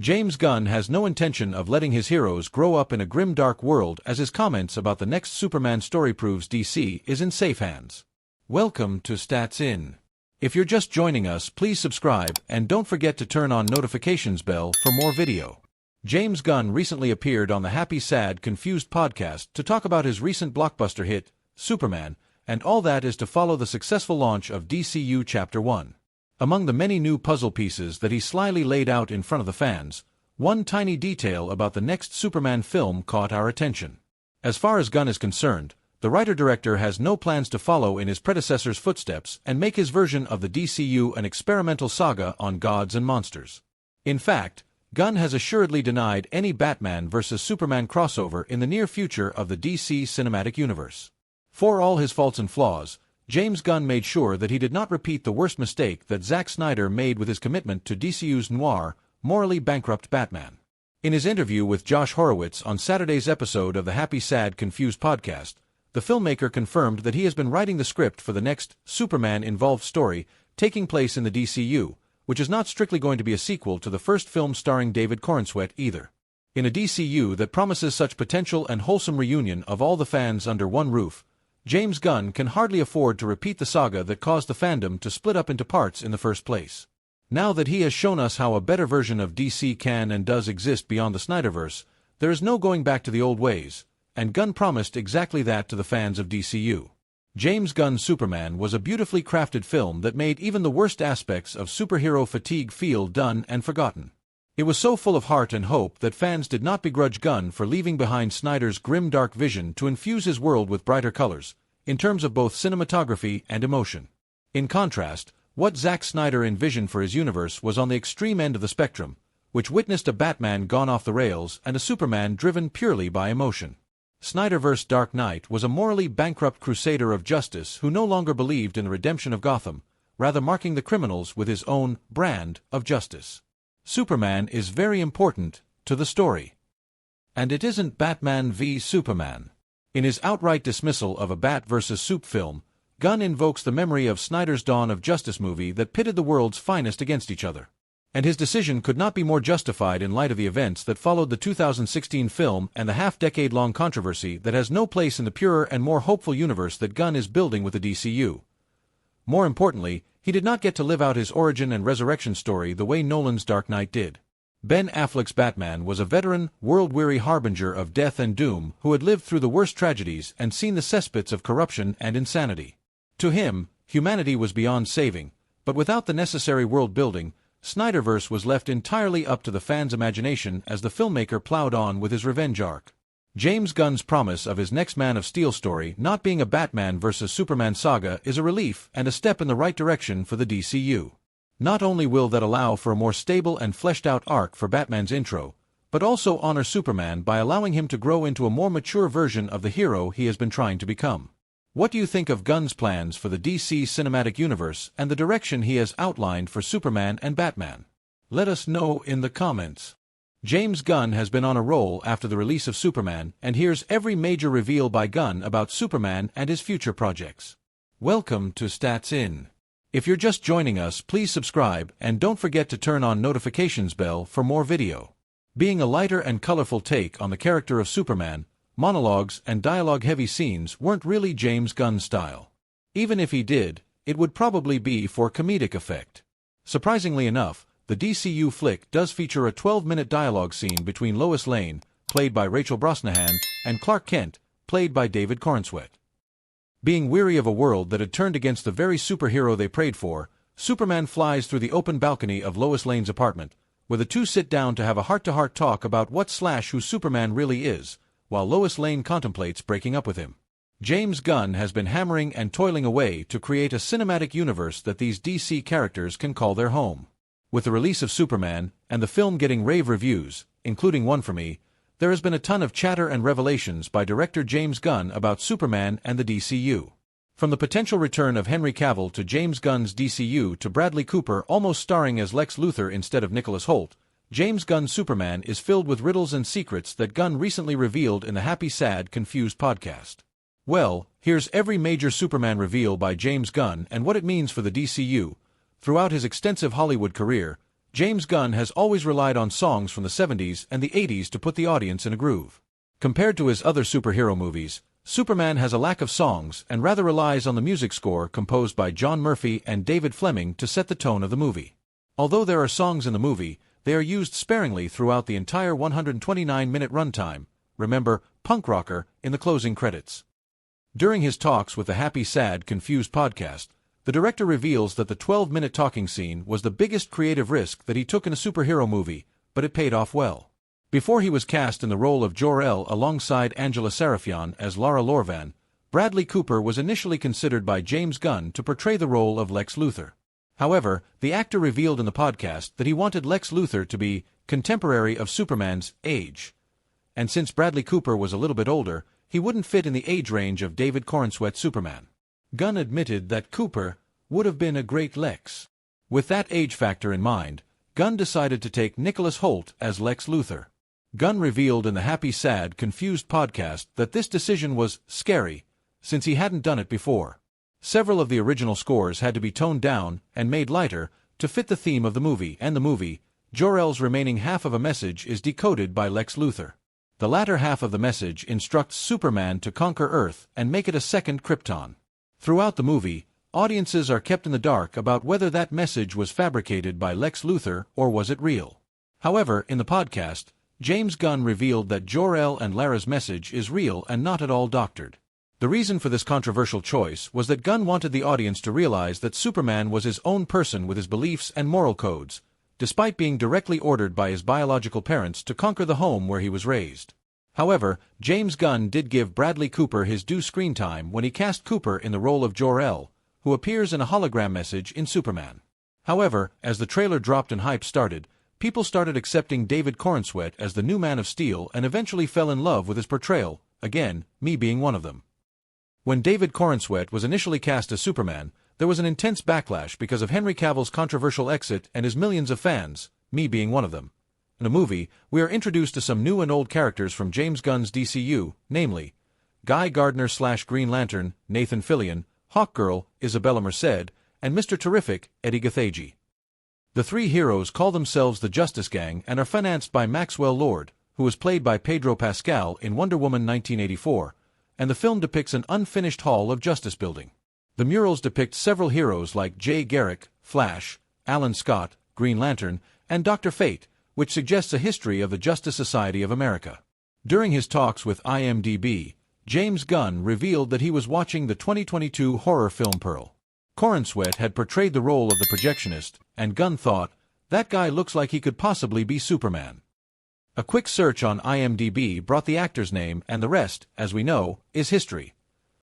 James Gunn has no intention of letting his heroes grow up in a grim dark world, as his comments about the next Superman story proves DC is in safe hands. Welcome to Stats In. If you're just joining us, please subscribe and don't forget to turn on notifications bell for more video. James Gunn recently appeared on the Happy Sad Confused podcast to talk about his recent blockbuster hit, Superman, and all that is to follow the successful launch of DCU Chapter 1. Among the many new puzzle pieces that he slyly laid out in front of the fans, one tiny detail about the next Superman film caught our attention. As far as Gunn is concerned, the writer-director has no plans to follow in his predecessor's footsteps and make his version of the DCU an experimental saga on gods and monsters. In fact, Gunn has assuredly denied any Batman vs. Superman crossover in the near future of the DC cinematic universe. For all his faults and flaws, James Gunn made sure that he did not repeat the worst mistake that Zack Snyder made with his commitment to DCU's noir, morally bankrupt Batman. In his interview with Josh Horowitz on Saturday's episode of the Happy Sad Confused podcast, the filmmaker confirmed that he has been writing the script for the next Superman-involved story taking place in the DCU, which is not strictly going to be a sequel to the first film starring David Corenswet either. In a DCU that promises such potential and wholesome reunion of all the fans under one roof, James Gunn can hardly afford to repeat the saga that caused the fandom to split up into parts in the first place. Now that he has shown us how a better version of DC can and does exist beyond the Snyderverse, there is no going back to the old ways, and Gunn promised exactly that to the fans of DCU. James Gunn's Superman was a beautifully crafted film that made even the worst aspects of superhero fatigue feel done and forgotten. It was so full of heart and hope that fans did not begrudge Gunn for leaving behind Snyder's grim dark vision to infuse his world with brighter colors, in terms of both cinematography and emotion. In contrast, what Zack Snyder envisioned for his universe was on the extreme end of the spectrum, which witnessed a Batman gone off the rails and a Superman driven purely by emotion. Snyderverse Dark Knight was a morally bankrupt crusader of justice who no longer believed in the redemption of Gotham, rather marking the criminals with his own brand of justice. Superman is very important to the story. And it isn't Batman v Superman. In his outright dismissal of a Bat vs. Sup film, Gunn invokes the memory of Snyder's Dawn of Justice movie that pitted the world's finest against each other. And his decision could not be more justified in light of the events that followed the 2016 film and the half-decade-long controversy that has no place in the purer and more hopeful universe that Gunn is building with the DCU. More importantly, he did not get to live out his origin and resurrection story the way Nolan's Dark Knight did. Ben Affleck's Batman was a veteran, world-weary harbinger of death and doom who had lived through the worst tragedies and seen the cesspits of corruption and insanity. To him, humanity was beyond saving, but without the necessary world-building, Snyderverse was left entirely up to the fans' imagination as the filmmaker plowed on with his revenge arc. James Gunn's promise of his next Man of Steel story not being a Batman vs. Superman saga is a relief and a step in the right direction for the DCU. Not only will that allow for a more stable and fleshed-out arc for Batman's intro, but also honor Superman by allowing him to grow into a more mature version of the hero he has been trying to become. What do you think of Gunn's plans for the DC cinematic universe and the direction he has outlined for Superman and Batman? Let us know in the comments. James Gunn has been on a roll after the release of Superman, and here's every major reveal by Gunn about Superman and his future projects. Welcome to Stats In. If you're just joining us, please subscribe and don't forget to turn on notifications bell for more video. Being a lighter and colorful take on the character of Superman, monologues and dialogue-heavy scenes weren't really James Gunn's style. Even if he did, it would probably be for comedic effect. Surprisingly enough, the DCU flick does feature a 12-minute dialogue scene between Lois Lane, played by Rachel Brosnahan, and Clark Kent, played by David Corenswet. Being weary of a world that had turned against the very superhero they prayed for, Superman flies through the open balcony of Lois Lane's apartment, where the two sit down to have a heart-to-heart talk about who Superman really is, while Lois Lane contemplates breaking up with him. James Gunn has been hammering and toiling away to create a cinematic universe that these DC characters can call their home. With the release of Superman, and the film getting rave reviews, including one for me, there has been a ton of chatter and revelations by director James Gunn about Superman and the DCU. From the potential return of Henry Cavill to James Gunn's DCU to Bradley Cooper almost starring as Lex Luthor instead of Nicholas Hoult, James Gunn's Superman is filled with riddles and secrets that Gunn recently revealed in the Happy Sad Confused podcast. Well, here's every major Superman reveal by James Gunn and what it means for the DCU. Throughout his extensive Hollywood career, James Gunn has always relied on songs from the 70s and the 80s to put the audience in a groove. Compared to his other superhero movies, Superman has a lack of songs and rather relies on the music score composed by John Murphy and David Fleming to set the tone of the movie. Although there are songs in the movie, they are used sparingly throughout the entire 129-minute runtime. Remember, punk rocker in the closing credits. During his talks with the Happy Sad Confused podcast, the director reveals that the 12-minute talking scene was the biggest creative risk that he took in a superhero movie, but it paid off well. Before he was cast in the role of Jor-El alongside Angela Sarafian as Lara Lorvan, Bradley Cooper was initially considered by James Gunn to portray the role of Lex Luthor. However, the actor revealed in the podcast that he wanted Lex Luthor to be contemporary of Superman's age. And since Bradley Cooper was a little bit older, he wouldn't fit in the age range of David Corenswet's Superman. Gunn admitted that Cooper would have been a great Lex. With that age factor in mind, Gunn decided to take Nicholas Hoult as Lex Luthor. Gunn revealed in the Happy Sad Confused podcast that this decision was scary, since he hadn't done it before. Several of the original scores had to be toned down and made lighter to fit the theme of the movie, and the movie, Jor-El's remaining half of a message is decoded by Lex Luthor. The latter half of the message instructs Superman to conquer Earth and make it a second Krypton. Throughout the movie, audiences are kept in the dark about whether that message was fabricated by Lex Luthor or was it real. However, in the podcast, James Gunn revealed that Jor-El and Lara's message is real and not at all doctored. The reason for this controversial choice was that Gunn wanted the audience to realize that Superman was his own person with his beliefs and moral codes, despite being directly ordered by his biological parents to conquer the home where he was raised. However, James Gunn did give Bradley Cooper his due screen time when he cast Cooper in the role of Jor-El, who appears in a hologram message in Superman. However, as the trailer dropped and hype started, people started accepting David Corenswet as the new Man of Steel and eventually fell in love with his portrayal, again, me being one of them. When David Corenswet was initially cast as Superman, there was an intense backlash because of Henry Cavill's controversial exit and his millions of fans, me being one of them. In the movie, we are introduced to some new and old characters from James Gunn's DCU, namely, Guy Gardner/Green Lantern, Nathan Fillion, Hawkgirl, Isabella Merced, and Mr. Terrific, Eddie Gathegi. The three heroes call themselves the Justice Gang and are financed by Maxwell Lord, who was played by Pedro Pascal in Wonder Woman 1984, and the film depicts an unfinished Hall of Justice building. The murals depict several heroes like Jay Garrick, Flash, Alan Scott, Green Lantern, and Dr. Fate, which suggests a history of the Justice Society of America. During his talks with IMDb, James Gunn revealed that he was watching the 2022 horror film Pearl. Corenswet had portrayed the role of the projectionist, and Gunn thought, that guy looks like he could possibly be Superman. A quick search on IMDb brought the actor's name, and the rest, as we know, is history.